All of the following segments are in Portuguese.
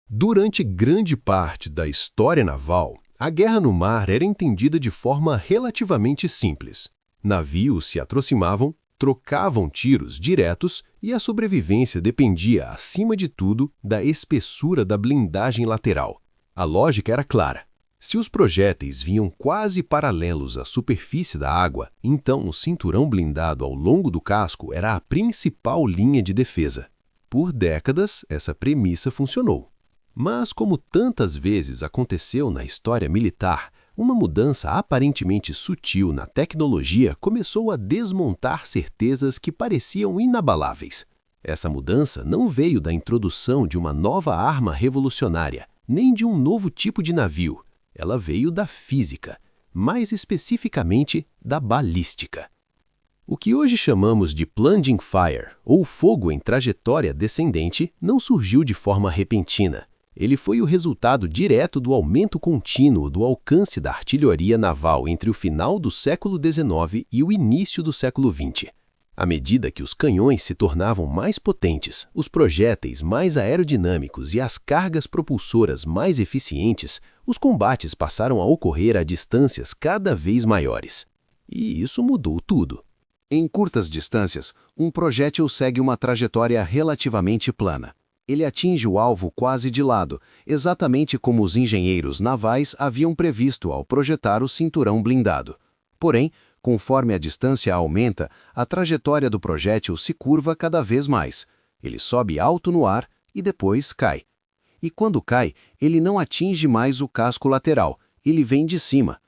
Durante grande parte da história naval, a guerra no mar era entendida de forma relativamente simples. Navios se aproximavam, trocavam tiros diretos e a sobrevivência dependia, acima de tudo, da espessura da blindagem lateral. A lógica era clara. Se os projéteis vinham quase paralelos à superfície da água, então o cinturão blindado ao longo do casco era a principal linha de defesa. Por décadas, essa premissa funcionou. Mas, como tantas vezes aconteceu na história militar, uma mudança aparentemente sutil na tecnologia começou a desmontar certezas que pareciam inabaláveis. Essa mudança não veio da introdução de uma nova arma revolucionária, nem de um novo tipo de navio. Ela veio da física, mais especificamente da balística. O que hoje chamamos de plunging fire, ou fogo em trajetória descendente, não surgiu de forma repentina. Ele foi o resultado direto do aumento contínuo do alcance da artilharia naval entre o final do século XIX e o início do século XX. À medida que os canhões se tornavam mais potentes, os projéteis mais aerodinâmicos e as cargas propulsoras mais eficientes, os combates passaram a ocorrer a distâncias cada vez maiores. E isso mudou tudo. Em curtas distâncias, um projétil segue uma trajetória relativamente plana. Ele atinge o alvo quase de lado, exatamente como os engenheiros navais haviam previsto ao projetar o cinturão blindado. Porém, conforme a distância aumenta, a trajetória do projétil se curva cada vez mais. Ele sobe alto no ar e depois cai. E quando cai, ele não atinge mais o casco lateral, ele vem de cima.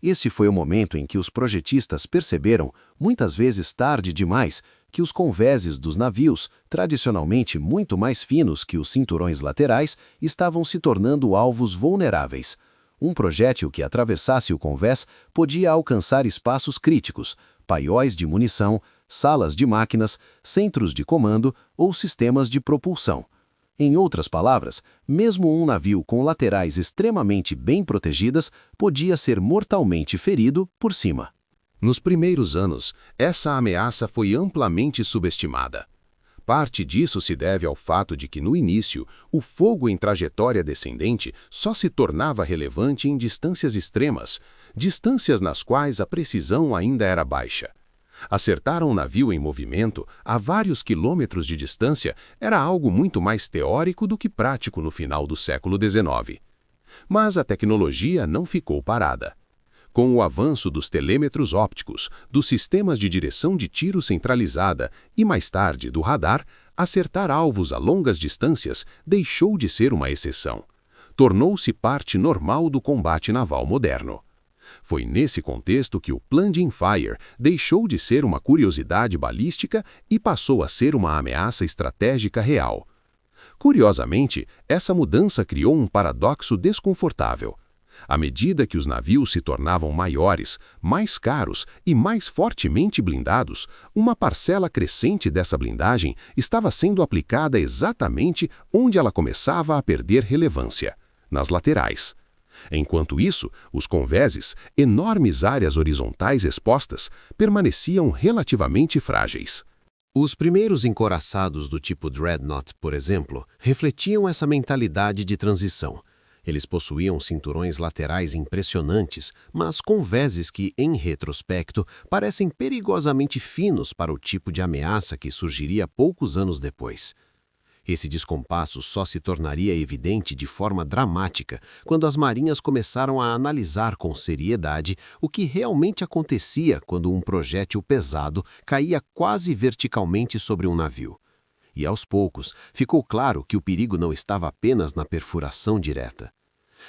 Esse foi o momento em que os projetistas perceberam, muitas vezes tarde demais, que os convéses dos navios, tradicionalmente muito mais finos que os cinturões laterais, estavam se tornando alvos vulneráveis. Um projétil que atravessasse o convés podia alcançar espaços críticos, paióis de munição, salas de máquinas, centros de comando ou sistemas de propulsão. Em outras palavras, mesmo um navio com laterais extremamente bem protegidas podia ser mortalmente ferido por cima. Nos primeiros anos, essa ameaça foi amplamente subestimada. Parte disso se deve ao fato de que, no início, o fogo em trajetória descendente só se tornava relevante em distâncias extremas, distâncias nas quais a precisão ainda era baixa. Acertar um navio em movimento a vários quilômetros de distância era algo muito mais teórico do que prático no final do século XIX. Mas a tecnologia não ficou parada. Com o avanço dos telêmetros ópticos, dos sistemas de direção de tiro centralizada e, mais tarde, do radar, acertar alvos a longas distâncias deixou de ser uma exceção. Tornou-se parte normal do combate naval moderno. Foi nesse contexto que o plunging fire deixou de ser uma curiosidade balística e passou a ser uma ameaça estratégica real. Curiosamente, essa mudança criou um paradoxo desconfortável. À medida que os navios se tornavam maiores, mais caros e mais fortemente blindados, uma parcela crescente dessa blindagem estava sendo aplicada exatamente onde ela começava a perder relevância, nas laterais. Enquanto isso, os convéses, enormes áreas horizontais expostas, permaneciam relativamente frágeis. Os primeiros encoraçados do tipo Dreadnought, por exemplo, refletiam essa mentalidade de transição. Eles possuíam cinturões laterais impressionantes, mas convéses que, em retrospecto, parecem perigosamente finos para o tipo de ameaça que surgiria poucos anos depois. Esse descompasso só se tornaria evidente de forma dramática quando as marinhas começaram a analisar com seriedade o que realmente acontecia quando um projétil pesado caía quase verticalmente sobre um navio. E aos poucos ficou claro que o perigo não estava apenas na perfuração direta.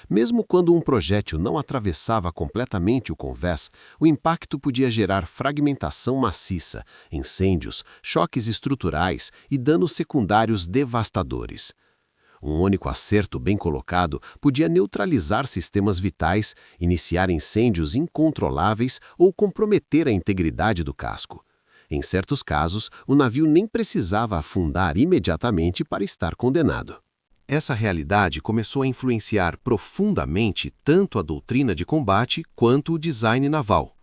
Mesmo quando um projétil não atravessava completamente o convés, o impacto podia gerar fragmentação maciça, incêndios, choques estruturais e danos secundários devastadores. Um único acerto bem colocado podia neutralizar sistemas vitais, iniciar incêndios incontroláveis ou comprometer a integridade do casco. Em certos casos, o navio nem precisava afundar imediatamente para estar condenado. Essa realidade começou a influenciar profundamente tanto a doutrina de combate quanto o design naval.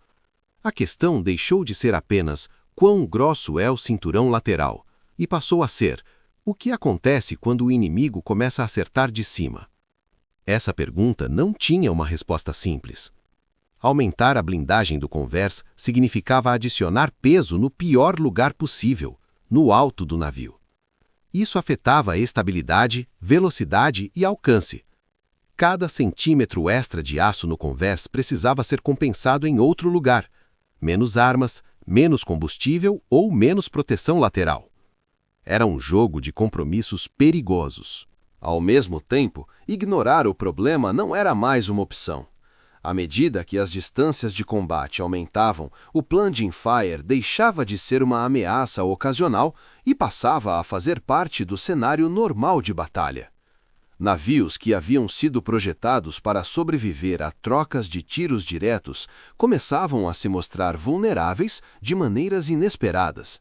A questão deixou de ser apenas quão grosso é o cinturão lateral e passou a ser O que acontece quando o inimigo começa a acertar de cima? Essa pergunta não tinha uma resposta simples. Aumentar a blindagem do Converse significava adicionar peso no pior lugar possível, no alto do navio. Isso afetava a estabilidade, velocidade e alcance. Cada centímetro extra de aço no Converse precisava ser compensado em outro lugar. Menos armas, menos combustível ou menos proteção lateral. Era um jogo de compromissos perigosos. Ao mesmo tempo, ignorar o problema não era mais uma opção. À medida que as distâncias de combate aumentavam, o Plunging Fire deixava de ser uma ameaça ocasional e passava a fazer parte do cenário normal de batalha. Navios que haviam sido projetados para sobreviver a trocas de tiros diretos começavam a se mostrar vulneráveis de maneiras inesperadas.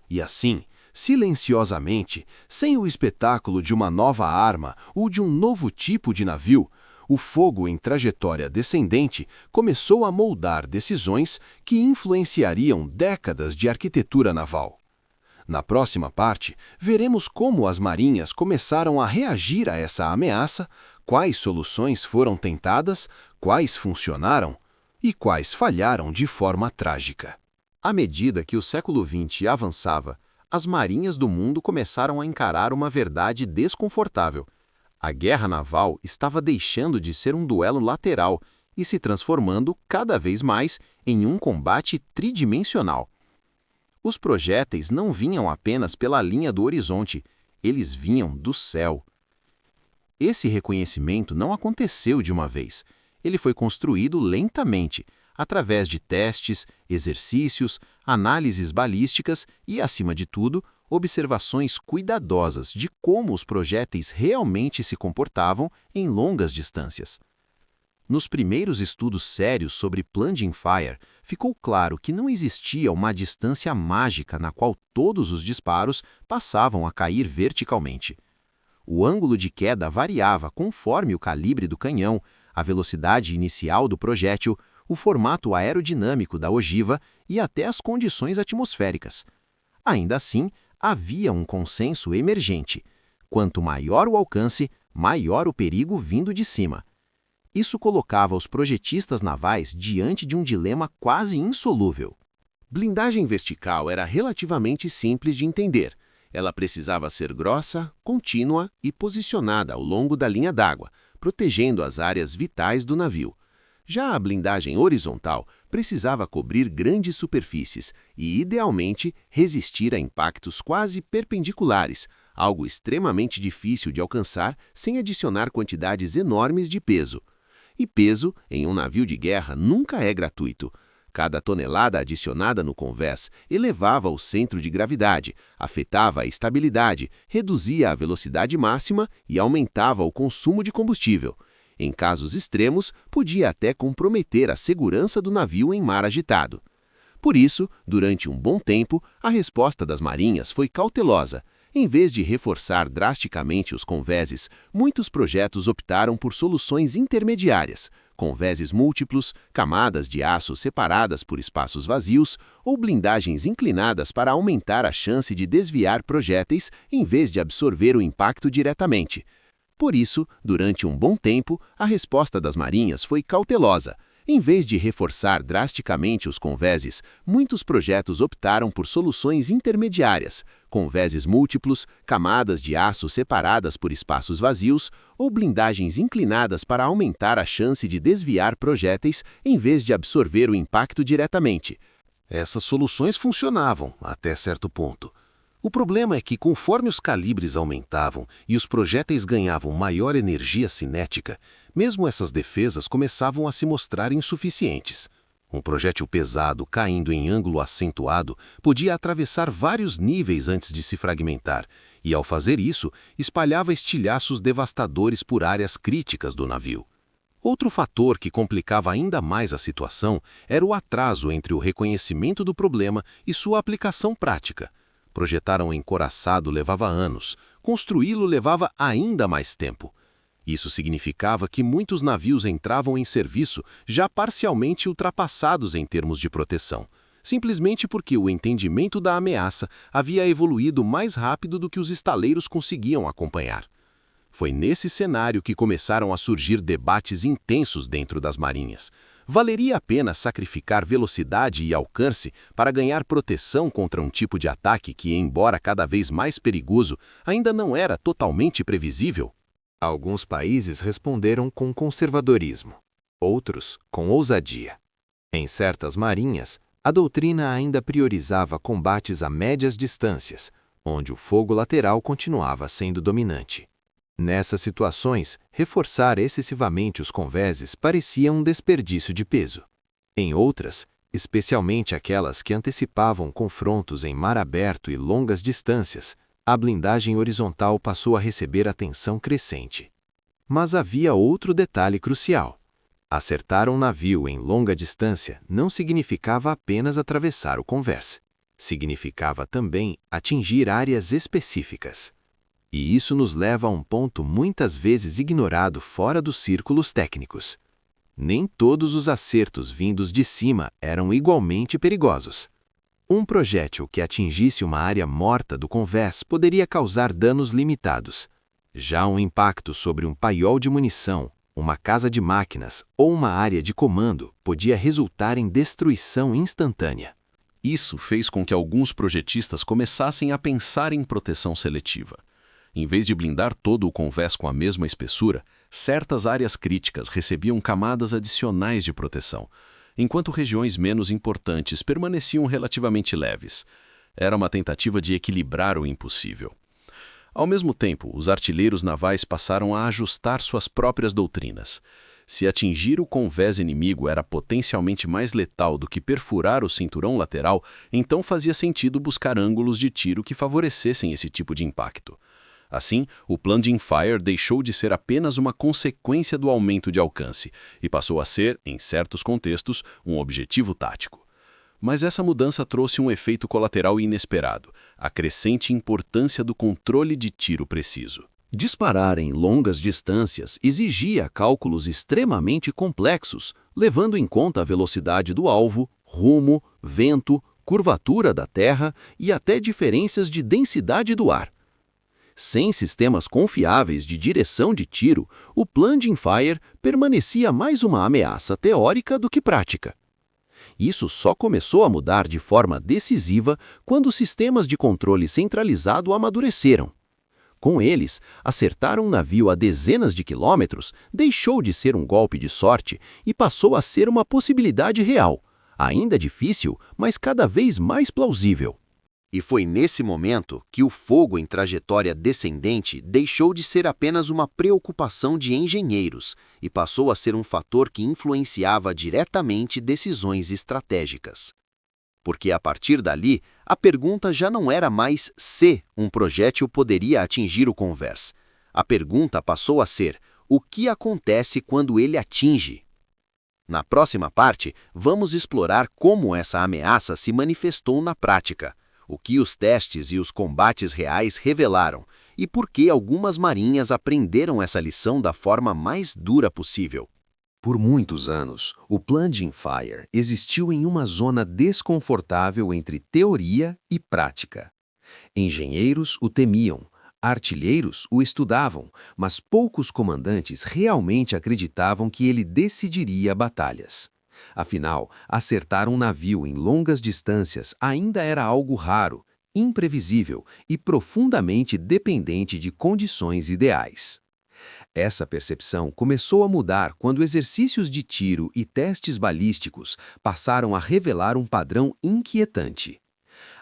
E assim, silenciosamente, sem o espetáculo de uma nova arma ou de um novo tipo de navio, o fogo em trajetória descendente começou a moldar decisões que influenciariam décadas de arquitetura naval. Na próxima parte, veremos como as marinhas começaram a reagir a essa ameaça, quais soluções foram tentadas, quais funcionaram e quais falharam de forma trágica. À medida que o século XX avançava, as marinhas do mundo começaram a encarar uma verdade desconfortável. A guerra naval estava deixando de ser um duelo lateral e se transformando cada vez mais em um combate tridimensional. Os projéteis não vinham apenas pela linha do horizonte, eles vinham do céu. Esse reconhecimento não aconteceu de uma vez. Ele foi construído lentamente, através de testes, exercícios, análises balísticas e, acima de tudo, observações cuidadosas de como os projéteis realmente se comportavam em longas distâncias. Nos primeiros estudos sérios sobre Plunging Fire, ficou claro que não existia uma distância mágica na qual todos os disparos passavam a cair verticalmente. O ângulo de queda variava conforme o calibre do canhão, a velocidade inicial do projétil, o formato aerodinâmico da ogiva e até as condições atmosféricas. Ainda assim, havia um consenso emergente. Quanto maior o alcance, maior o perigo vindo de cima. Isso colocava os projetistas navais diante de um dilema quase insolúvel. Blindagem vertical era relativamente simples de entender. Ela precisava ser grossa, contínua e posicionada ao longo da linha d'água, protegendo as áreas vitais do navio. Já a blindagem horizontal precisava cobrir grandes superfícies e, idealmente, resistir a impactos quase perpendiculares, algo extremamente difícil de alcançar sem adicionar quantidades enormes de peso. E peso, em um navio de guerra, nunca é gratuito. Cada tonelada adicionada no convés elevava o centro de gravidade, afetava a estabilidade, reduzia a velocidade máxima e aumentava o consumo de combustível. Em casos extremos, podia até comprometer a segurança do navio em mar agitado. Por isso, durante um bom tempo, a resposta das marinhas foi cautelosa. Em vez de reforçar drasticamente os convéses, muitos projetos optaram por soluções intermediárias, convéses múltiplos, camadas de aço separadas por espaços vazios ou blindagens inclinadas para aumentar a chance de desviar projéteis em vez de absorver o impacto diretamente. Por isso, durante um bom tempo, a resposta das marinhas foi cautelosa. Em vez de reforçar drasticamente os convéses, muitos projetos optaram por soluções intermediárias, convéses múltiplos, camadas de aço separadas por espaços vazios ou blindagens inclinadas para aumentar a chance de desviar projéteis em vez de absorver o impacto diretamente. Essas soluções funcionavam até certo ponto. O problema é que, conforme os calibres aumentavam e os projéteis ganhavam maior energia cinética, mesmo essas defesas começavam a se mostrar insuficientes. Um projétil pesado caindo em ângulo acentuado podia atravessar vários níveis antes de se fragmentar, e ao fazer isso, espalhava estilhaços devastadores por áreas críticas do navio. Outro fator que complicava ainda mais a situação era o atraso entre o reconhecimento do problema e sua aplicação prática. Projetar um encoraçado levava anos, construí-lo levava ainda mais tempo. Isso significava que muitos navios entravam em serviço já parcialmente ultrapassados em termos de proteção. simplesmente porque o entendimento da ameaça havia evoluído mais rápido do que os estaleiros conseguiam acompanhar. Foi nesse cenário que começaram a surgir debates intensos dentro das marinhas. Valeria a pena sacrificar velocidade e alcance para ganhar proteção contra um tipo de ataque que, embora cada vez mais perigoso, ainda não era totalmente previsível? Alguns países responderam com conservadorismo, outros com ousadia. Em certas marinhas, a doutrina ainda priorizava combates a médias distâncias, onde o fogo lateral continuava sendo dominante. Nessas situações, reforçar excessivamente os convéses parecia um desperdício de peso. Em outras, especialmente aquelas que antecipavam confrontos em mar aberto e longas distâncias, a blindagem horizontal passou a receber atenção crescente. Mas havia outro detalhe crucial. Acertar um navio em longa distância não significava apenas atravessar o convés. Significava também atingir áreas específicas. E isso nos leva a um ponto muitas vezes ignorado fora dos círculos técnicos. Nem todos os acertos vindos de cima eram igualmente perigosos. Um projétil que atingisse uma área morta do convés poderia causar danos limitados. Já um impacto sobre um paiol de munição, uma casa de máquinas ou uma área de comando podia resultar em destruição instantânea. Isso fez com que alguns projetistas começassem a pensar em proteção seletiva. Em vez de blindar todo o convés com a mesma espessura, certas áreas críticas recebiam camadas adicionais de proteção, enquanto regiões menos importantes permaneciam relativamente leves. Era uma tentativa de equilibrar o impossível. Ao mesmo tempo, os artilheiros navais passaram a ajustar suas próprias doutrinas. Se atingir o convés inimigo era potencialmente mais letal do que perfurar o cinturão lateral, então fazia sentido buscar ângulos de tiro que favorecessem esse tipo de impacto. Assim, o plunging fire deixou de ser apenas uma consequência do aumento de alcance e passou a ser, em certos contextos, um objetivo tático. Mas essa mudança trouxe um efeito colateral inesperado, a crescente importância do controle de tiro preciso. Disparar em longas distâncias exigia cálculos extremamente complexos, levando em conta a velocidade do alvo, rumo, vento, curvatura da terra e até diferenças de densidade do ar. Sem sistemas confiáveis de direção de tiro, o plunging fire permanecia mais uma ameaça teórica do que prática. Isso só começou a mudar de forma decisiva quando os sistemas de controle centralizado amadureceram. Com eles, acertar um navio a dezenas de quilômetros deixou de ser um golpe de sorte e passou a ser uma possibilidade real, ainda difícil, mas cada vez mais plausível. E foi nesse momento que o fogo em trajetória descendente deixou de ser apenas uma preocupação de engenheiros e passou a ser um fator que influenciava diretamente decisões estratégicas. Porque a partir dali, a pergunta já não era mais se um projétil poderia atingir o convés. A pergunta passou a ser: o que acontece quando ele atinge? Na próxima parte, vamos explorar como essa ameaça se manifestou na prática, o que os testes e os combates reais revelaram e por que algumas marinhas aprenderam essa lição da forma mais dura possível. Por muitos anos, o plunging fire existiu em uma zona desconfortável entre teoria e prática. Engenheiros o temiam, artilheiros o estudavam, mas poucos comandantes realmente acreditavam que ele decidiria batalhas. Afinal, acertar um navio em longas distâncias ainda era algo raro, imprevisível e profundamente dependente de condições ideais. Essa percepção começou a mudar quando exercícios de tiro e testes balísticos passaram a revelar um padrão inquietante.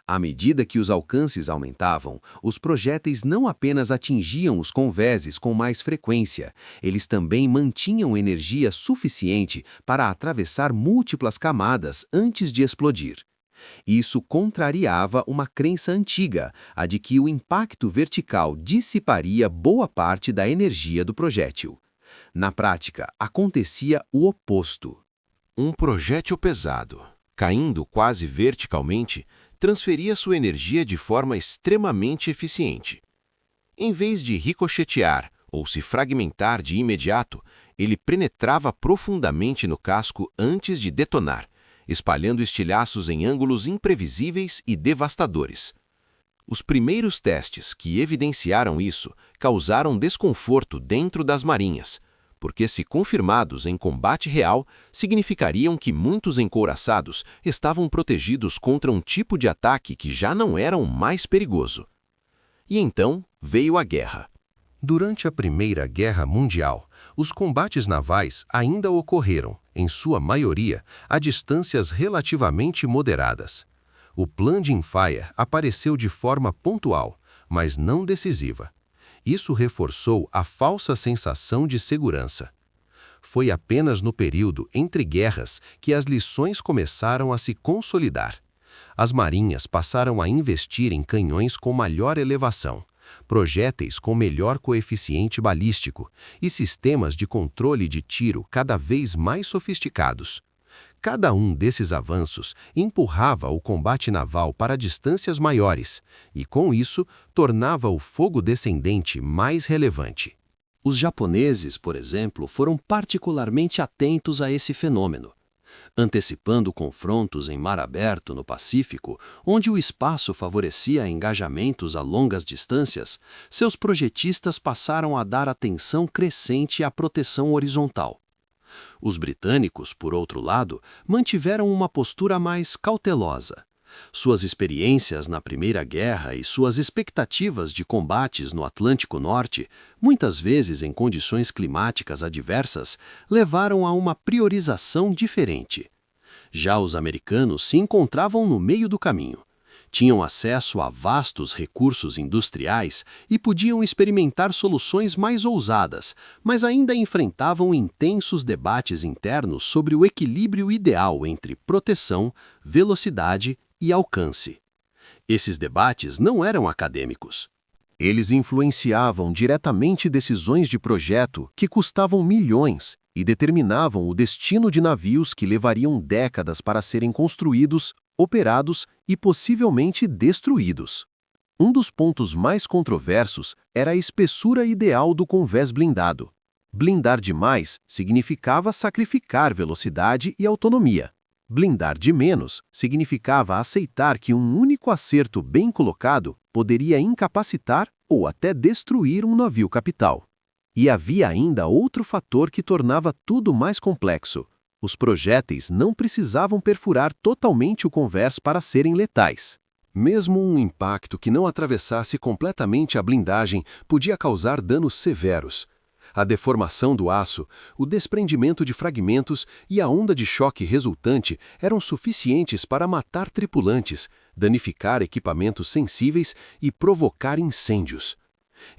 À medida que os alcances aumentavam, os projéteis não apenas atingiam os convéses com mais frequência, eles também mantinham energia suficiente para atravessar múltiplas camadas antes de explodir. Isso contrariava uma crença antiga, a de que o impacto vertical dissiparia boa parte da energia do projétil. Na prática, acontecia o oposto. Um projétil pesado, caindo quase verticalmente, transferia sua energia de forma extremamente eficiente. Em vez de ricochetear ou se fragmentar de imediato, ele penetrava profundamente no casco antes de detonar, espalhando estilhaços em ângulos imprevisíveis e devastadores. Os primeiros testes que evidenciaram isso causaram desconforto dentro das marinhas, porque, se confirmados em combate real, significariam que muitos encouraçados estavam protegidos contra um tipo de ataque que já não era o mais perigoso. E então veio a guerra. Durante a Primeira Guerra Mundial, os combates navais ainda ocorreram, em sua maioria, a distâncias relativamente moderadas. O Plunging Fire apareceu de forma pontual, mas não decisiva. Isso reforçou a falsa sensação de segurança. Foi apenas no período entre guerras que as lições começaram a se consolidar. As marinhas passaram a investir em canhões com maior elevação, projéteis com melhor coeficiente balístico e sistemas de controle de tiro cada vez mais sofisticados. Cada um desses avanços empurrava o combate naval para distâncias maiores e, com isso, tornava o fogo descendente mais relevante. Os japoneses, por exemplo, foram particularmente atentos a esse fenômeno. Antecipando confrontos em mar aberto no Pacífico, onde o espaço favorecia engajamentos a longas distâncias, seus projetistas passaram a dar atenção crescente à proteção horizontal. Os britânicos, por outro lado, mantiveram uma postura mais cautelosa. Suas experiências na Primeira Guerra e suas expectativas de combates no Atlântico Norte, muitas vezes em condições climáticas adversas, levaram a uma priorização diferente. Já os americanos se encontravam no meio do caminho. Tinham acesso a vastos recursos industriais e podiam experimentar soluções mais ousadas, mas ainda enfrentavam intensos debates internos sobre o equilíbrio ideal entre proteção, velocidade e alcance. Esses debates não eram acadêmicos. Eles influenciavam diretamente decisões de projeto que custavam milhões e determinavam o destino de navios que levariam décadas para serem construídos, operados e possivelmente destruídos. Um dos pontos mais controversos era a espessura ideal do convés blindado. Blindar demais significava sacrificar velocidade e autonomia. Blindar de menos significava aceitar que um único acerto bem colocado poderia incapacitar ou até destruir um navio capital. E havia ainda outro fator que tornava tudo mais complexo. Os projéteis não precisavam perfurar totalmente o convés para serem letais. Mesmo um impacto que não atravessasse completamente a blindagem podia causar danos severos. A deformação do aço, o desprendimento de fragmentos e a onda de choque resultante eram suficientes para matar tripulantes, danificar equipamentos sensíveis e provocar incêndios.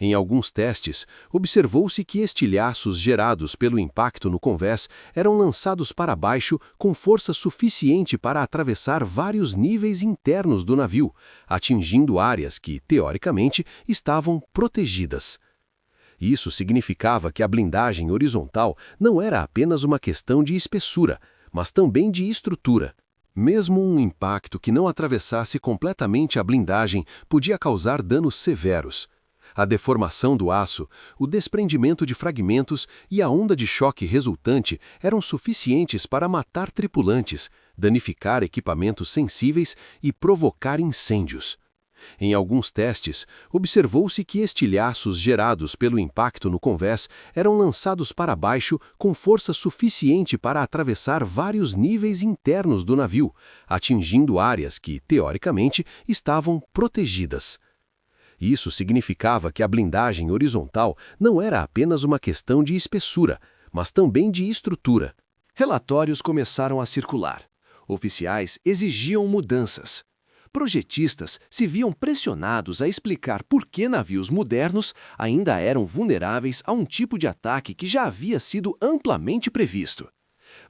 Em alguns testes, observou-se que estilhaços gerados pelo impacto no convés eram lançados para baixo com força suficiente para atravessar vários níveis internos do navio, atingindo áreas que, teoricamente, estavam protegidas. Isso significava que a blindagem horizontal não era apenas uma questão de espessura, mas também de estrutura. Mesmo um impacto que não atravessasse completamente a blindagem podia causar danos severos. A deformação do aço, o desprendimento de fragmentos e a onda de choque resultante eram suficientes para matar tripulantes, danificar equipamentos sensíveis e provocar incêndios. Em alguns testes, observou-se que estilhaços gerados pelo impacto no convés eram lançados para baixo com força suficiente para atravessar vários níveis internos do navio, atingindo áreas que, teoricamente, estavam protegidas. Isso significava que a blindagem horizontal não era apenas uma questão de espessura, mas também de estrutura. Relatórios começaram a circular. Oficiais exigiam mudanças. Projetistas se viam pressionados a explicar por que navios modernos ainda eram vulneráveis a um tipo de ataque que já havia sido amplamente previsto.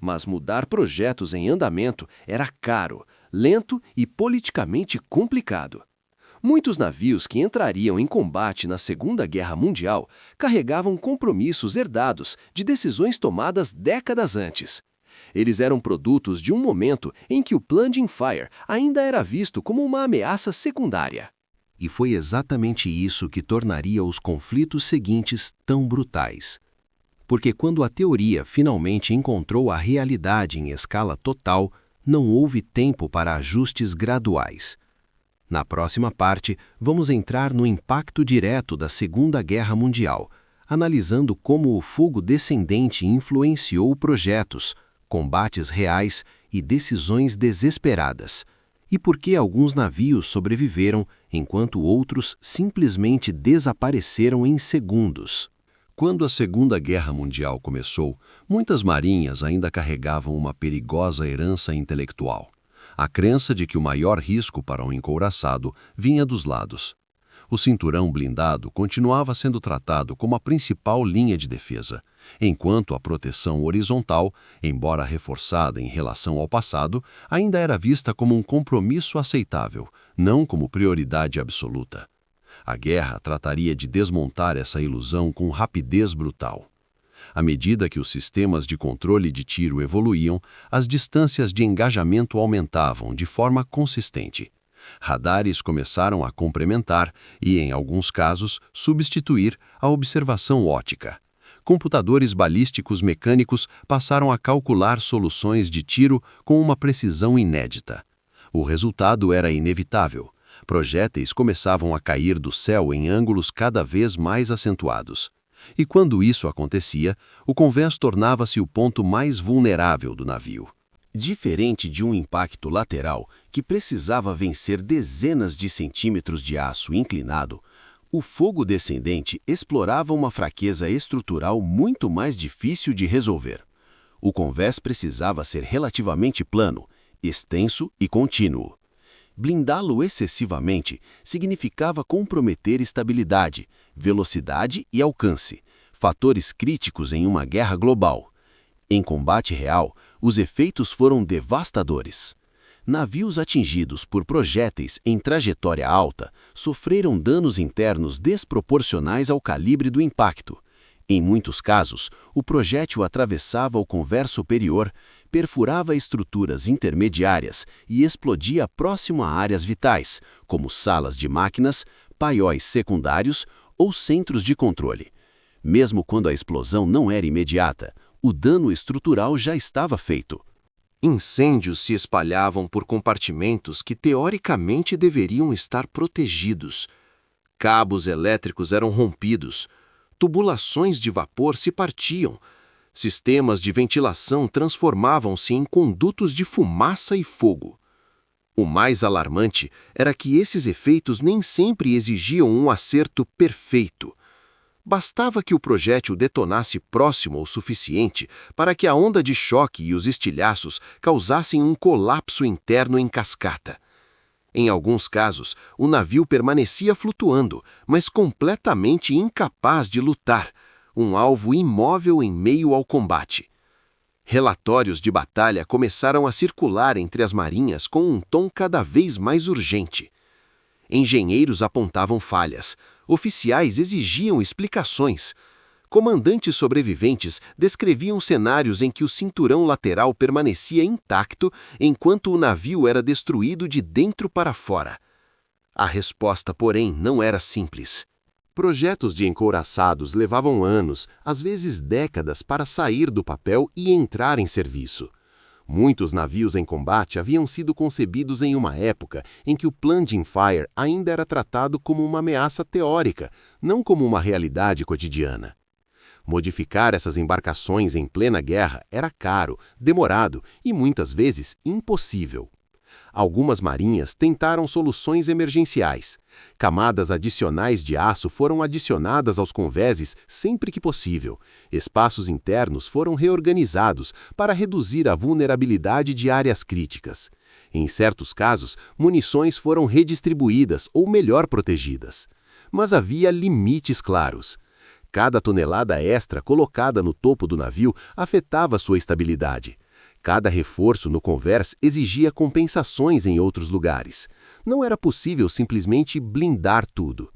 Mas mudar projetos em andamento era caro, lento e politicamente complicado. Muitos navios que entrariam em combate na Segunda Guerra Mundial carregavam compromissos herdados de decisões tomadas décadas antes. Eles eram produtos de um momento em que o Plunging Fire ainda era visto como uma ameaça secundária. E foi exatamente isso que tornaria os conflitos seguintes tão brutais. Porque quando a teoria finalmente encontrou a realidade em escala total, não houve tempo para ajustes graduais. Na próxima parte, vamos entrar no impacto direto da Segunda Guerra Mundial, analisando como o fogo descendente influenciou projetos, combates reais e decisões desesperadas, e por que alguns navios sobreviveram enquanto outros simplesmente desapareceram em segundos. Quando a Segunda Guerra Mundial começou, muitas marinhas ainda carregavam uma perigosa herança intelectual. A crença de que o maior risco para um encouraçado vinha dos lados. O cinturão blindado continuava sendo tratado como a principal linha de defesa, enquanto a proteção horizontal, embora reforçada em relação ao passado, ainda era vista como um compromisso aceitável, não como prioridade absoluta. A guerra trataria de desmontar essa ilusão com rapidez brutal. À medida que os sistemas de controle de tiro evoluíam, as distâncias de engajamento aumentavam de forma consistente. Radares começaram a complementar e, em alguns casos, substituir a observação óptica. Computadores balísticos mecânicos passaram a calcular soluções de tiro com uma precisão inédita. O resultado era inevitável. Projéteis começavam a cair do céu em ângulos cada vez mais acentuados. E quando isso acontecia, o convés tornava-se o ponto mais vulnerável do navio. Diferente de um impacto lateral que precisava vencer dezenas de centímetros de aço inclinado, o fogo descendente explorava uma fraqueza estrutural muito mais difícil de resolver. O convés precisava ser relativamente plano, extenso e contínuo. Blindá-lo excessivamente significava comprometer estabilidade, velocidade e alcance, fatores críticos em uma guerra global. Em combate real, os efeitos foram devastadores. Navios atingidos por projéteis em trajetória alta sofreram danos internos desproporcionais ao calibre do impacto. Em muitos casos, o projétil atravessava o convés superior, perfurava estruturas intermediárias e explodia próximo a áreas vitais, como salas de máquinas, paióis secundários ou centros de controle. Mesmo quando a explosão não era imediata, o dano estrutural já estava feito. Incêndios se espalhavam por compartimentos que teoricamente deveriam estar protegidos. Cabos elétricos eram rompidos. Tubulações de vapor se partiam. Sistemas de ventilação transformavam-se em condutos de fumaça e fogo. O mais alarmante era que esses efeitos nem sempre exigiam um acerto perfeito. Bastava que o projétil detonasse próximo o suficiente para que a onda de choque e os estilhaços causassem um colapso interno em cascata. Em alguns casos, o navio permanecia flutuando, mas completamente incapaz de lutar, um alvo imóvel em meio ao combate. Relatórios de batalha começaram a circular entre as marinhas com um tom cada vez mais urgente. Engenheiros apontavam falhas, oficiais exigiam explicações. Comandantes sobreviventes descreviam cenários em que o cinturão lateral permanecia intacto enquanto o navio era destruído de dentro para fora. A resposta, porém, não era simples. Projetos de encouraçados levavam anos, às vezes décadas, para sair do papel e entrar em serviço. Muitos navios em combate haviam sido concebidos em uma época em que o plunging fire ainda era tratado como uma ameaça teórica, não como uma realidade cotidiana. Modificar essas embarcações em plena guerra era caro, demorado e muitas vezes impossível. Algumas marinhas tentaram soluções emergenciais. Camadas adicionais de aço foram adicionadas aos convéses sempre que possível. Espaços internos foram reorganizados para reduzir a vulnerabilidade de áreas críticas. Em certos casos, munições foram redistribuídas ou melhor protegidas. Mas havia limites claros. Cada tonelada extra colocada no topo do navio afetava sua estabilidade. Cada reforço no convés exigia compensações em outros lugares. Não era possível simplesmente blindar tudo.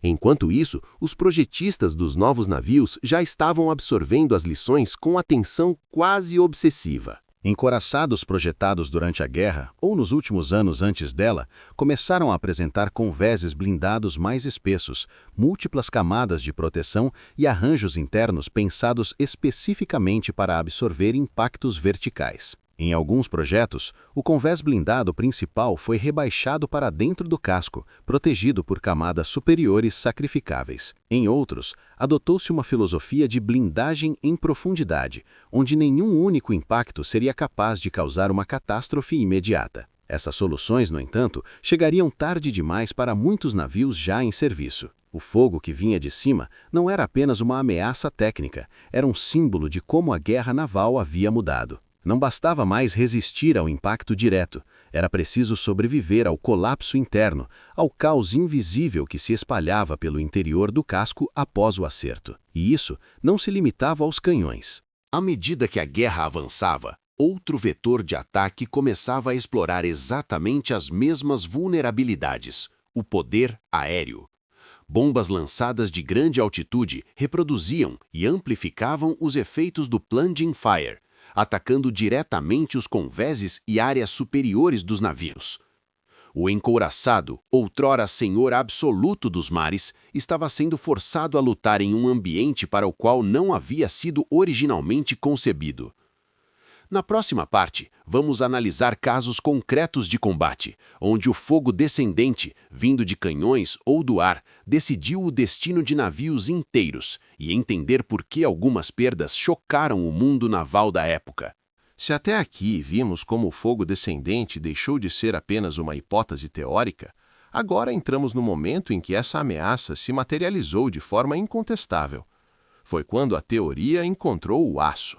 Enquanto isso, os projetistas dos novos navios já estavam absorvendo as lições com atenção quase obsessiva. Encouraçados projetados durante a guerra, ou nos últimos anos antes dela, começaram a apresentar convéses blindados mais espessos, múltiplas camadas de proteção e arranjos internos pensados especificamente para absorver impactos verticais. Em alguns projetos, o convés blindado principal foi rebaixado para dentro do casco, protegido por camadas superiores sacrificáveis. Em outros, adotou-se uma filosofia de blindagem em profundidade, onde nenhum único impacto seria capaz de causar uma catástrofe imediata. Essas soluções, no entanto, chegariam tarde demais para muitos navios já em serviço. O fogo que vinha de cima não era apenas uma ameaça técnica, era um símbolo de como a guerra naval havia mudado. Não bastava mais resistir ao impacto direto, era preciso sobreviver ao colapso interno, ao caos invisível que se espalhava pelo interior do casco após o acerto. E isso não se limitava aos canhões. À medida que a guerra avançava, outro vetor de ataque começava a explorar exatamente as mesmas vulnerabilidades: o poder aéreo. Bombas lançadas de grande altitude reproduziam e amplificavam os efeitos do plunging fire, atacando diretamente os convéses e áreas superiores dos navios. O encouraçado, outrora senhor absoluto dos mares, estava sendo forçado a lutar em um ambiente para o qual não havia sido originalmente concebido. Na próxima parte, vamos analisar casos concretos de combate, onde o fogo descendente, vindo de canhões ou do ar, decidiu o destino de navios inteiros e entender por que algumas perdas chocaram o mundo naval da época. Se até aqui vimos como o fogo descendente deixou de ser apenas uma hipótese teórica, agora entramos no momento em que essa ameaça se materializou de forma incontestável. Foi quando a teoria encontrou o aço.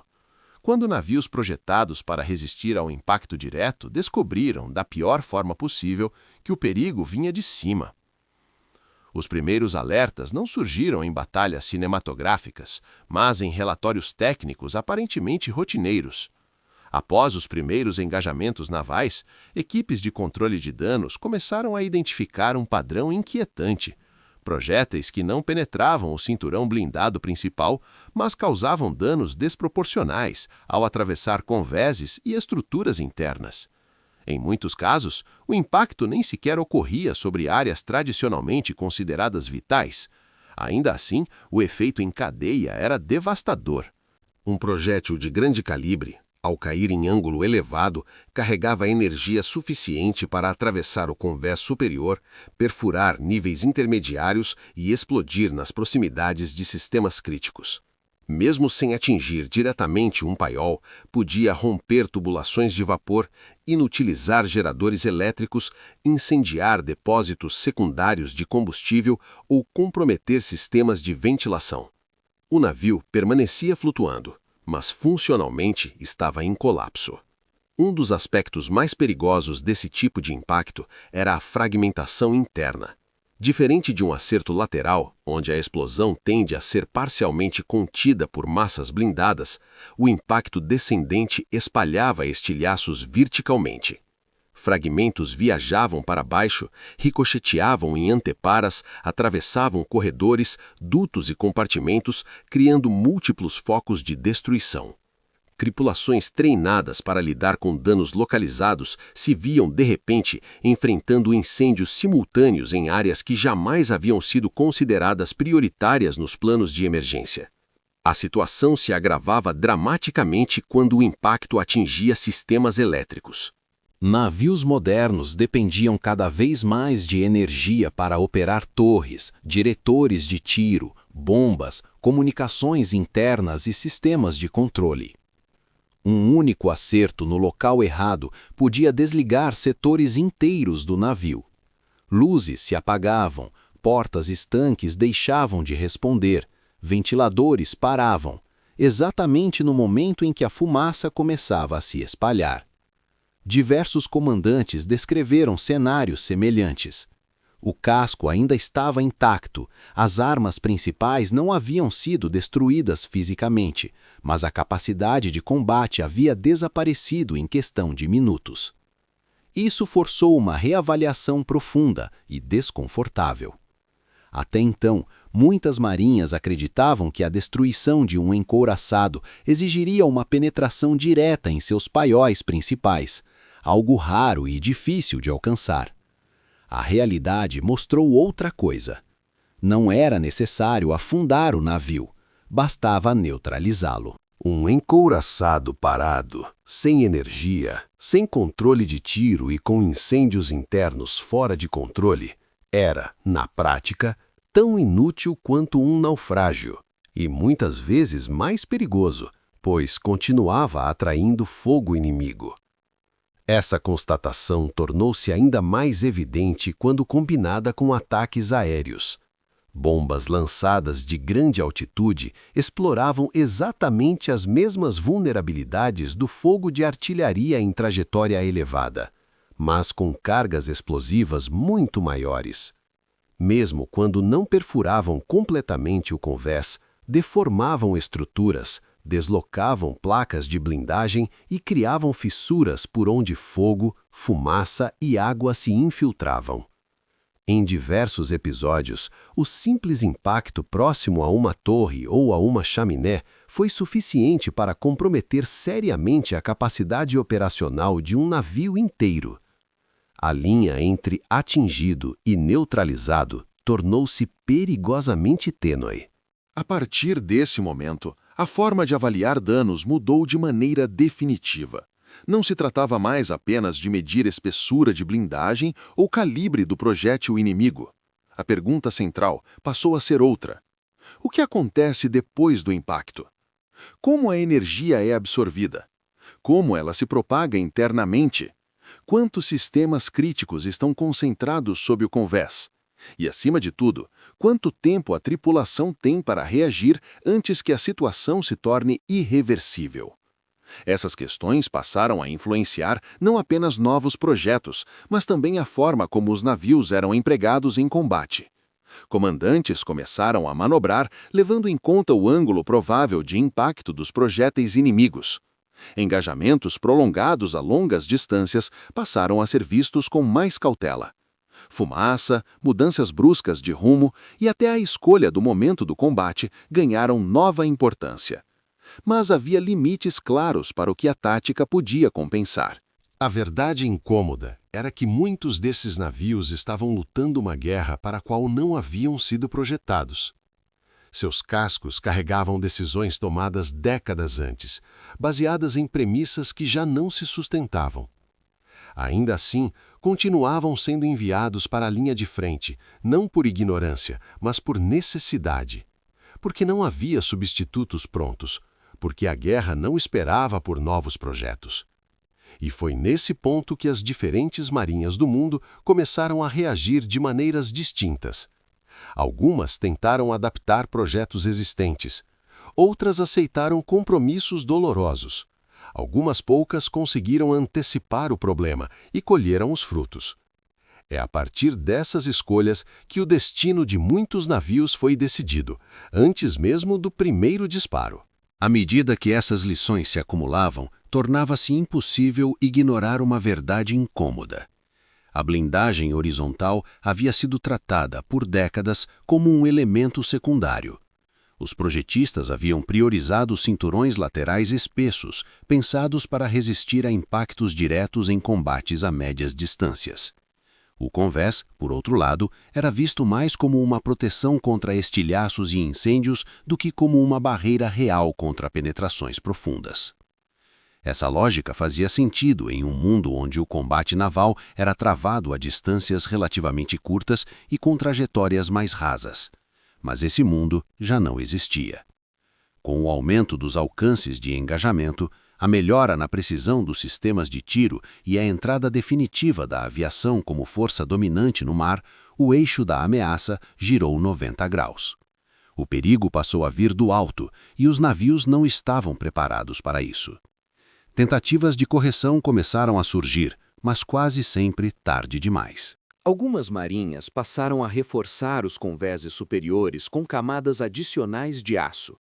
Quando navios projetados para resistir ao impacto direto descobriram, da pior forma possível, que o perigo vinha de cima. Os primeiros alertas não surgiram em batalhas cinematográficas, mas em relatórios técnicos aparentemente rotineiros. Após os primeiros engajamentos navais, equipes de controle de danos começaram a identificar um padrão inquietante. Projéteis que não penetravam o cinturão blindado principal, mas causavam danos desproporcionais ao atravessar convéses e estruturas internas. Em muitos casos, o impacto nem sequer ocorria sobre áreas tradicionalmente consideradas vitais. Ainda assim, o efeito em cadeia era devastador. Um projétil de grande calibre, ao cair em ângulo elevado, carregava energia suficiente para atravessar o convés superior, perfurar níveis intermediários e explodir nas proximidades de sistemas críticos. Mesmo sem atingir diretamente um paiol, podia romper tubulações de vapor, inutilizar geradores elétricos, incendiar depósitos secundários de combustível ou comprometer sistemas de ventilação. O navio permanecia flutuando, mas funcionalmente estava em colapso. Um dos aspectos mais perigosos desse tipo de impacto era a fragmentação interna. Diferente de um acerto lateral, onde a explosão tende a ser parcialmente contida por massas blindadas, o impacto descendente espalhava estilhaços verticalmente. Fragmentos viajavam para baixo, ricocheteavam em anteparas, atravessavam corredores, dutos e compartimentos, criando múltiplos focos de destruição. Tripulações treinadas para lidar com danos localizados se viam, de repente, enfrentando incêndios simultâneos em áreas que jamais haviam sido consideradas prioritárias nos planos de emergência. A situação se agravava dramaticamente quando o impacto atingia sistemas elétricos. Navios modernos dependiam cada vez mais de energia para operar torres, diretores de tiro, bombas, comunicações internas e sistemas de controle. Um único acerto no local errado podia desligar setores inteiros do navio. Luzes se apagavam, portas estanques deixavam de responder, ventiladores paravam, exatamente no momento em que a fumaça começava a se espalhar. Diversos comandantes descreveram cenários semelhantes. O casco ainda estava intacto, as armas principais não haviam sido destruídas fisicamente, mas a capacidade de combate havia desaparecido em questão de minutos. Isso forçou uma reavaliação profunda e desconfortável. Até então, muitas marinhas acreditavam que a destruição de um encouraçado exigiria uma penetração direta em seus paióis principais, algo raro e difícil de alcançar. A realidade mostrou outra coisa. Não era necessário afundar o navio, bastava neutralizá-lo. Um encouraçado parado, sem energia, sem controle de tiro e com incêndios internos fora de controle, era, na prática, tão inútil quanto um naufrágio, e muitas vezes mais perigoso, pois continuava atraindo fogo inimigo. Essa constatação tornou-se ainda mais evidente quando combinada com ataques aéreos. Bombas lançadas de grande altitude exploravam exatamente as mesmas vulnerabilidades do fogo de artilharia em trajetória elevada, mas com cargas explosivas muito maiores. Mesmo quando não perfuravam completamente o convés, deformavam estruturas, deslocavam placas de blindagem e criavam fissuras por onde fogo, fumaça e água se infiltravam. Em diversos episódios, o simples impacto próximo a uma torre ou a uma chaminé foi suficiente para comprometer seriamente a capacidade operacional de um navio inteiro. A linha entre atingido e neutralizado tornou-se perigosamente tênue. A partir desse momento, a forma de avaliar danos mudou de maneira definitiva. Não se tratava mais apenas de medir espessura de blindagem ou calibre do projétil inimigo. A pergunta central passou a ser outra. O que acontece depois do impacto? Como a energia é absorvida? Como ela se propaga internamente? Quantos sistemas críticos estão concentrados sob o convés? E, acima de tudo, quanto tempo a tripulação tem para reagir antes que a situação se torne irreversível? Essas questões passaram a influenciar não apenas novos projetos, mas também a forma como os navios eram empregados em combate. Comandantes começaram a manobrar, levando em conta o ângulo provável de impacto dos projéteis inimigos. Engajamentos prolongados a longas distâncias passaram a ser vistos com mais cautela. Fumaça, mudanças bruscas de rumo e até a escolha do momento do combate ganharam nova importância. Mas havia limites claros para o que a tática podia compensar. A verdade incômoda era que muitos desses navios estavam lutando uma guerra para a qual não haviam sido projetados. Seus cascos carregavam decisões tomadas décadas antes, baseadas em premissas que já não se sustentavam. Ainda assim, continuavam sendo enviados para a linha de frente, não por ignorância, mas por necessidade. Porque não havia substitutos prontos, porque a guerra não esperava por novos projetos. E foi nesse ponto que as diferentes marinhas do mundo começaram a reagir de maneiras distintas. Algumas tentaram adaptar projetos existentes, outras aceitaram compromissos dolorosos. Algumas poucas conseguiram antecipar o problema e colheram os frutos. É a partir dessas escolhas que o destino de muitos navios foi decidido, antes mesmo do primeiro disparo. À medida que essas lições se acumulavam, tornava-se impossível ignorar uma verdade incômoda. A blindagem horizontal havia sido tratada, por décadas, como um elemento secundário. Os projetistas haviam priorizado cinturões laterais espessos, pensados para resistir a impactos diretos em combates a médias distâncias. O convés, por outro lado, era visto mais como uma proteção contra estilhaços e incêndios do que como uma barreira real contra penetrações profundas. Essa lógica fazia sentido em um mundo onde o combate naval era travado a distâncias relativamente curtas e com trajetórias mais rasas. Mas esse mundo já não existia. Com o aumento dos alcances de engajamento, a melhora na precisão dos sistemas de tiro e a entrada definitiva da aviação como força dominante no mar, o eixo da ameaça girou 90 graus. O perigo passou a vir do alto e os navios não estavam preparados para isso. Tentativas de correção começaram a surgir, mas quase sempre tarde demais. Algumas marinhas passaram a reforçar os convéses superiores com camadas adicionais de aço.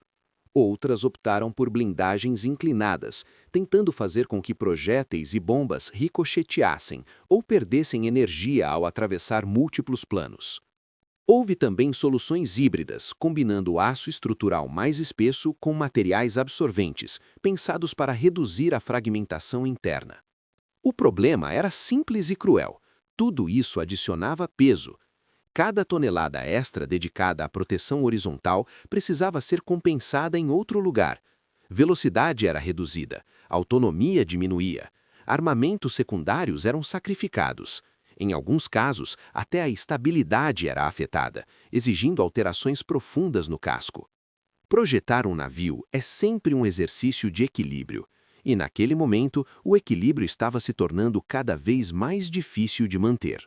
Outras optaram por blindagens inclinadas, tentando fazer com que projéteis e bombas ricocheteassem ou perdessem energia ao atravessar múltiplos planos. Houve também soluções híbridas, combinando aço estrutural mais espesso com materiais absorventes, pensados para reduzir a fragmentação interna. O problema era simples e cruel. Tudo isso adicionava peso. Cada tonelada extra dedicada à proteção horizontal precisava ser compensada em outro lugar. Velocidade era reduzida, autonomia diminuía, armamentos secundários eram sacrificados. Em alguns casos, até a estabilidade era afetada, exigindo alterações profundas no casco. Projetar um navio é sempre um exercício de equilíbrio, e naquele momento o equilíbrio estava se tornando cada vez mais difícil de manter.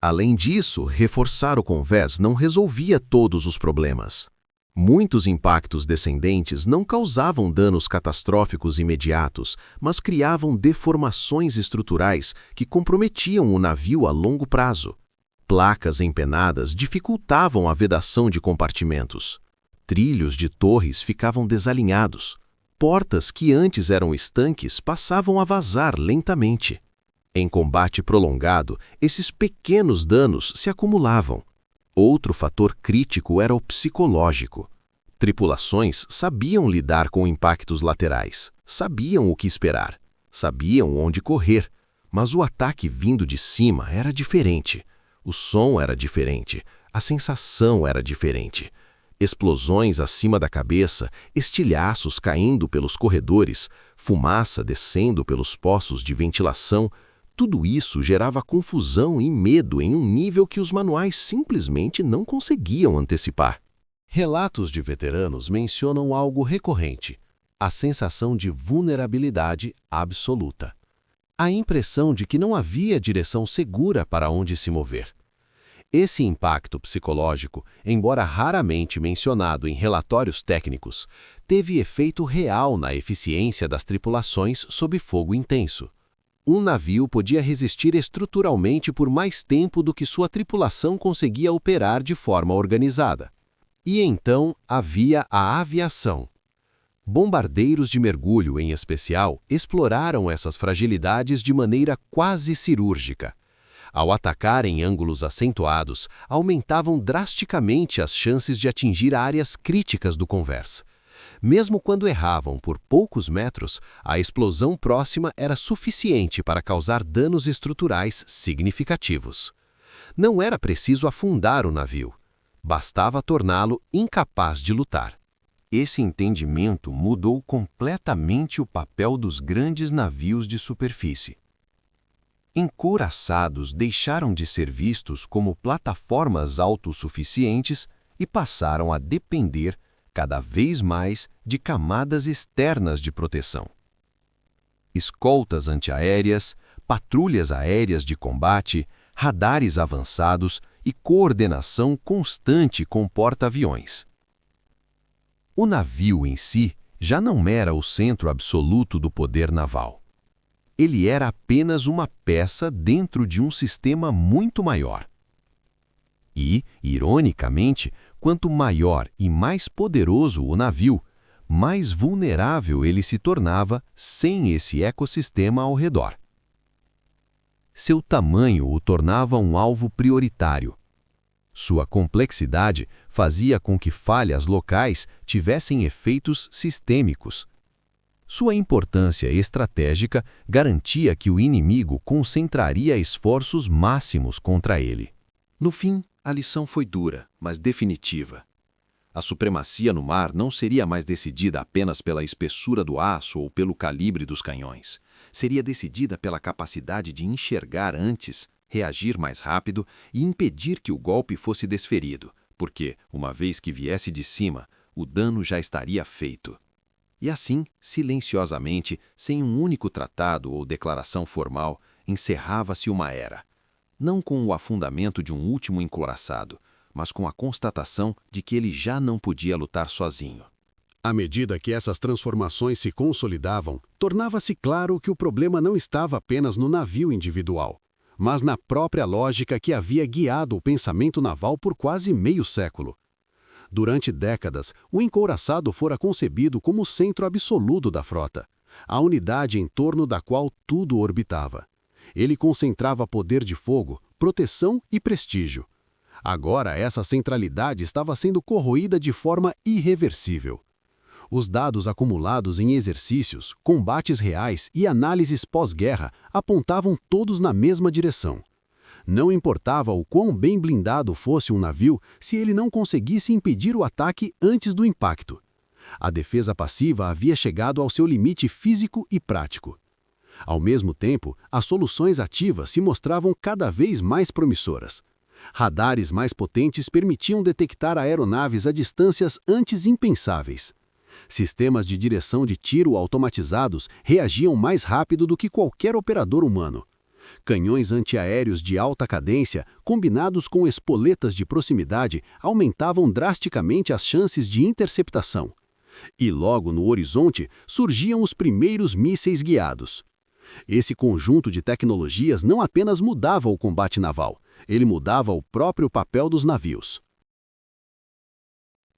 Além disso, reforçar o convés não resolvia todos os problemas. Muitos impactos descendentes não causavam danos catastróficos imediatos, mas criavam deformações estruturais que comprometiam o navio a longo prazo. Placas empenadas dificultavam a vedação de compartimentos. Trilhos de torres ficavam desalinhados. Portas que antes eram estanques passavam a vazar lentamente. Em combate prolongado, esses pequenos danos se acumulavam. Outro fator crítico era o psicológico. Tripulações sabiam lidar com impactos laterais, sabiam o que esperar, sabiam onde correr, mas o ataque vindo de cima era diferente. O som era diferente, a sensação era diferente. Explosões acima da cabeça, estilhaços caindo pelos corredores, fumaça descendo pelos poços de ventilação, tudo isso gerava confusão e medo em um nível que os manuais simplesmente não conseguiam antecipar. Relatos de veteranos mencionam algo recorrente: a sensação de vulnerabilidade absoluta. A impressão de que não havia direção segura para onde se mover. Esse impacto psicológico, embora raramente mencionado em relatórios técnicos, teve efeito real na eficiência das tripulações sob fogo intenso. Um navio podia resistir estruturalmente por mais tempo do que sua tripulação conseguia operar de forma organizada. E então havia a aviação. Bombardeiros de mergulho, em especial, exploraram essas fragilidades de maneira quase cirúrgica. Ao atacar em ângulos acentuados, aumentavam drasticamente as chances de atingir áreas críticas do convés. Mesmo quando erravam por poucos metros, a explosão próxima era suficiente para causar danos estruturais significativos. Não era preciso afundar o navio. Bastava torná-lo incapaz de lutar. Esse entendimento mudou completamente o papel dos grandes navios de superfície. Encouraçados deixaram de ser vistos como plataformas autossuficientes e passaram a depender cada vez mais de camadas externas de proteção. Escoltas antiaéreas, patrulhas aéreas de combate, radares avançados e coordenação constante com porta-aviões. O navio em si já não era o centro absoluto do poder naval. Ele era apenas uma peça dentro de um sistema muito maior. E, ironicamente, quanto maior e mais poderoso o navio, mais vulnerável ele se tornava sem esse ecossistema ao redor. Seu tamanho o tornava um alvo prioritário. Sua complexidade fazia com que falhas locais tivessem efeitos sistêmicos. Sua importância estratégica garantia que o inimigo concentraria esforços máximos contra ele. No fim, a lição foi dura, mas definitiva. A supremacia no mar não seria mais decidida apenas pela espessura do aço ou pelo calibre dos canhões. Seria decidida pela capacidade de enxergar antes, reagir mais rápido e impedir que o golpe fosse desferido, porque, uma vez que viesse de cima, o dano já estaria feito. E assim, silenciosamente, sem um único tratado ou declaração formal, encerrava-se uma era. Não com o afundamento de um último encouraçado, mas com a constatação de que ele já não podia lutar sozinho. À medida que essas transformações se consolidavam, tornava-se claro que o problema não estava apenas no navio individual, mas na própria lógica que havia guiado o pensamento naval por quase meio século. Durante décadas, o encouraçado fora concebido como o centro absoluto da frota, a unidade em torno da qual tudo orbitava. Ele concentrava poder de fogo, proteção e prestígio. Agora, essa centralidade estava sendo corroída de forma irreversível. Os dados acumulados em exercícios, combates reais e análises pós-guerra apontavam todos na mesma direção. Não importava o quão bem blindado fosse um navio se ele não conseguisse impedir o ataque antes do impacto. A defesa passiva havia chegado ao seu limite físico e prático. Ao mesmo tempo, as soluções ativas se mostravam cada vez mais promissoras. Radares mais potentes permitiam detectar aeronaves a distâncias antes impensáveis. Sistemas de direção de tiro automatizados reagiam mais rápido do que qualquer operador humano. Canhões antiaéreos de alta cadência, combinados com espoletas de proximidade, aumentavam drasticamente as chances de interceptação. E logo no horizonte surgiam os primeiros mísseis guiados. Esse conjunto de tecnologias não apenas mudava o combate naval, ele mudava o próprio papel dos navios.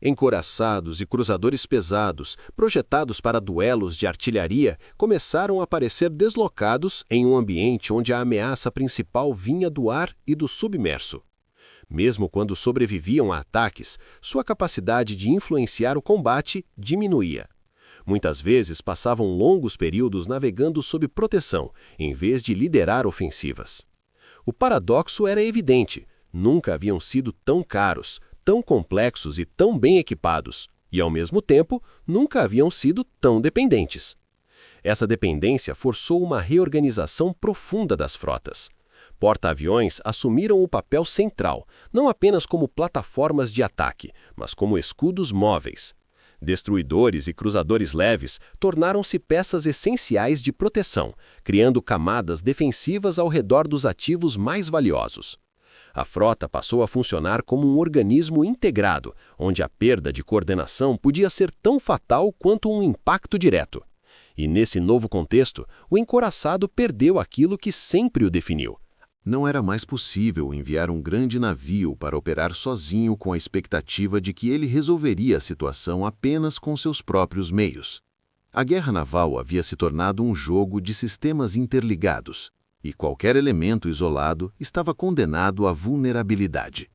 Encouraçados e cruzadores pesados, projetados para duelos de artilharia, começaram a parecer deslocados em um ambiente onde a ameaça principal vinha do ar e do submerso. Mesmo quando sobreviviam a ataques, sua capacidade de influenciar o combate diminuía. Muitas vezes passavam longos períodos navegando sob proteção, em vez de liderar ofensivas. O paradoxo era evidente: nunca haviam sido tão caros, tão complexos e tão bem equipados, e ao mesmo tempo, nunca haviam sido tão dependentes. Essa dependência forçou uma reorganização profunda das frotas. Porta-aviões assumiram o papel central, não apenas como plataformas de ataque, mas como escudos móveis. Destruidores e cruzadores leves tornaram-se peças essenciais de proteção, criando camadas defensivas ao redor dos ativos mais valiosos. A frota passou a funcionar como um organismo integrado, onde a perda de coordenação podia ser tão fatal quanto um impacto direto. E nesse novo contexto, o encouraçado perdeu aquilo que sempre o definiu. Não era mais possível enviar um grande navio para operar sozinho com a expectativa de que ele resolveria a situação apenas com seus próprios meios. A guerra naval havia se tornado um jogo de sistemas interligados, e qualquer elemento isolado estava condenado à vulnerabilidade.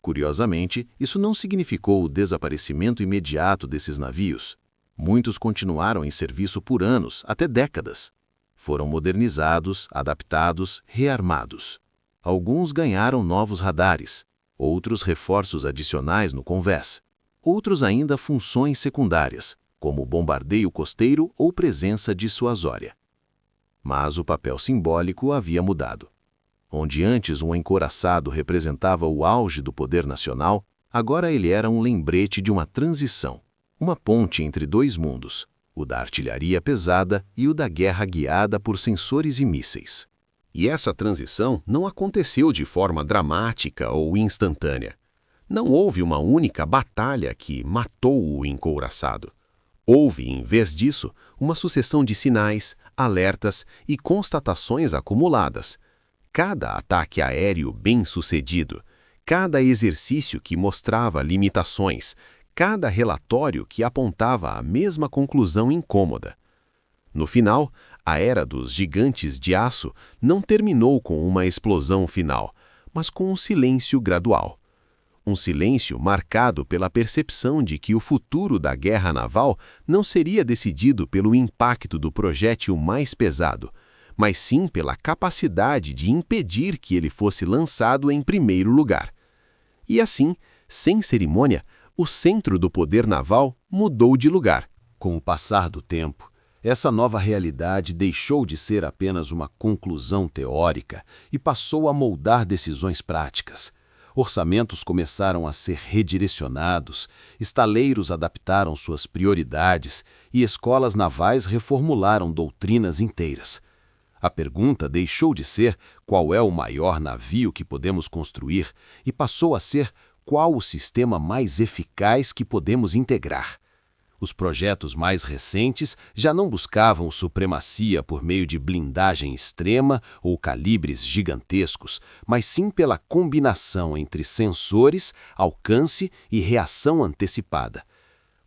Curiosamente, isso não significou o desaparecimento imediato desses navios. Muitos continuaram em serviço por anos, até décadas. Foram modernizados, adaptados, rearmados. Alguns ganharam novos radares, outros reforços adicionais no convés, outros ainda funções secundárias, como bombardeio costeiro ou presença dissuasória. Mas o papel simbólico havia mudado. Onde antes um encouraçado representava o auge do poder nacional, agora ele era um lembrete de uma transição, uma ponte entre dois mundos, o da artilharia pesada e o da guerra guiada por sensores e mísseis. E essa transição não aconteceu de forma dramática ou instantânea. Não houve uma única batalha que matou o encouraçado. Houve, em vez disso, uma sucessão de sinais, alertas e constatações acumuladas. Cada ataque aéreo bem-sucedido, cada exercício que mostrava limitações, cada relatório que apontava a mesma conclusão incômoda. No final, a era dos gigantes de aço não terminou com uma explosão final, mas com um silêncio gradual. Um silêncio marcado pela percepção de que o futuro da guerra naval não seria decidido pelo impacto do projétil mais pesado, mas sim pela capacidade de impedir que ele fosse lançado em primeiro lugar. E assim, sem cerimônia, o centro do poder naval mudou de lugar. Com o passar do tempo, essa nova realidade deixou de ser apenas uma conclusão teórica e passou a moldar decisões práticas. Orçamentos começaram a ser redirecionados, estaleiros adaptaram suas prioridades e escolas navais reformularam doutrinas inteiras. A pergunta deixou de ser qual é o maior navio que podemos construir e passou a ser qual o sistema mais eficaz que podemos integrar. Os projetos mais recentes já não buscavam supremacia por meio de blindagem extrema ou calibres gigantescos, mas sim pela combinação entre sensores, alcance e reação antecipada.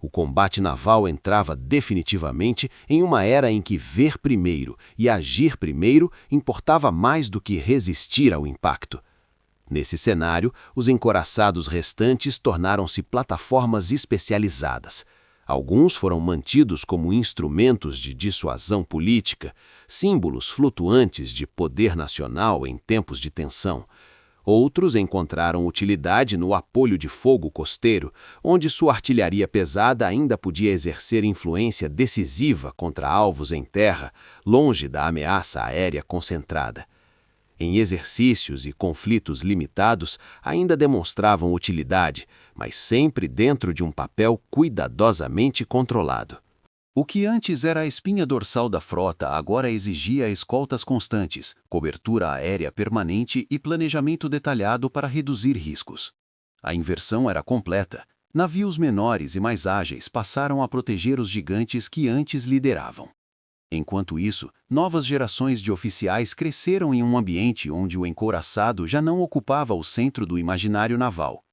O combate naval entrava definitivamente em uma era em que ver primeiro e agir primeiro importava mais do que resistir ao impacto. Nesse cenário, os encouraçados restantes tornaram-se plataformas especializadas. Alguns foram mantidos como instrumentos de dissuasão política, símbolos flutuantes de poder nacional em tempos de tensão. Outros encontraram utilidade no apoio de fogo costeiro, onde sua artilharia pesada ainda podia exercer influência decisiva contra alvos em terra, longe da ameaça aérea concentrada. Em exercícios e conflitos limitados, ainda demonstravam utilidade, mas sempre dentro de um papel cuidadosamente controlado. O que antes era a espinha dorsal da frota agora exigia escoltas constantes, cobertura aérea permanente e planejamento detalhado para reduzir riscos. A inversão era completa. Navios menores e mais ágeis passaram a proteger os gigantes que antes lideravam. Enquanto isso, novas gerações de oficiais cresceram em um ambiente onde o encouraçado já não ocupava o centro do imaginário naval.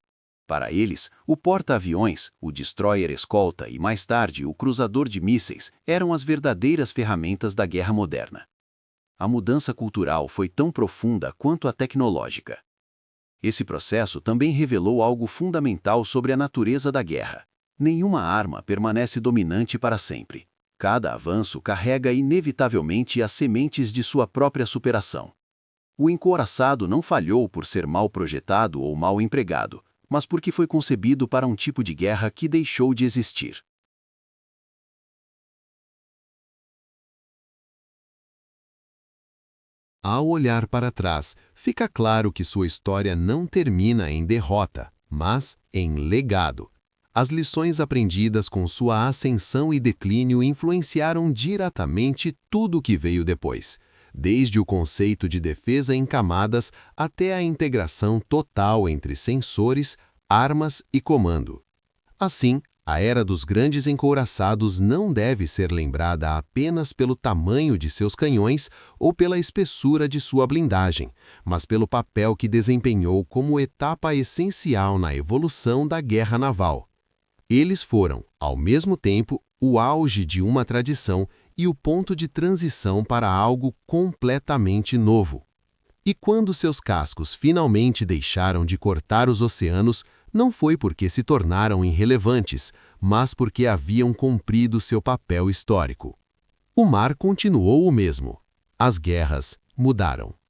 Para eles, o porta-aviões, o destroyer-escolta e, mais tarde, o cruzador de mísseis eram as verdadeiras ferramentas da guerra moderna. A mudança cultural foi tão profunda quanto a tecnológica. Esse processo também revelou algo fundamental sobre a natureza da guerra. Nenhuma arma permanece dominante para sempre. Cada avanço carrega inevitavelmente as sementes de sua própria superação. O encouraçado não falhou por ser mal projetado ou mal empregado, mas porque foi concebido para um tipo de guerra que deixou de existir. Ao olhar para trás, fica claro que sua história não termina em derrota, mas em legado. As lições aprendidas com sua ascensão e declínio influenciaram diretamente tudo o que veio depois, desde o conceito de defesa em camadas até a integração total entre sensores, armas e comando. Assim, a era dos grandes encouraçados não deve ser lembrada apenas pelo tamanho de seus canhões ou pela espessura de sua blindagem, mas pelo papel que desempenhou como etapa essencial na evolução da guerra naval. Eles foram, ao mesmo tempo, o auge de uma tradição e o ponto de transição para algo completamente novo. E quando seus cascos finalmente deixaram de cortar os oceanos, não foi porque se tornaram irrelevantes, mas porque haviam cumprido seu papel histórico. O mar continuou o mesmo. As guerras mudaram.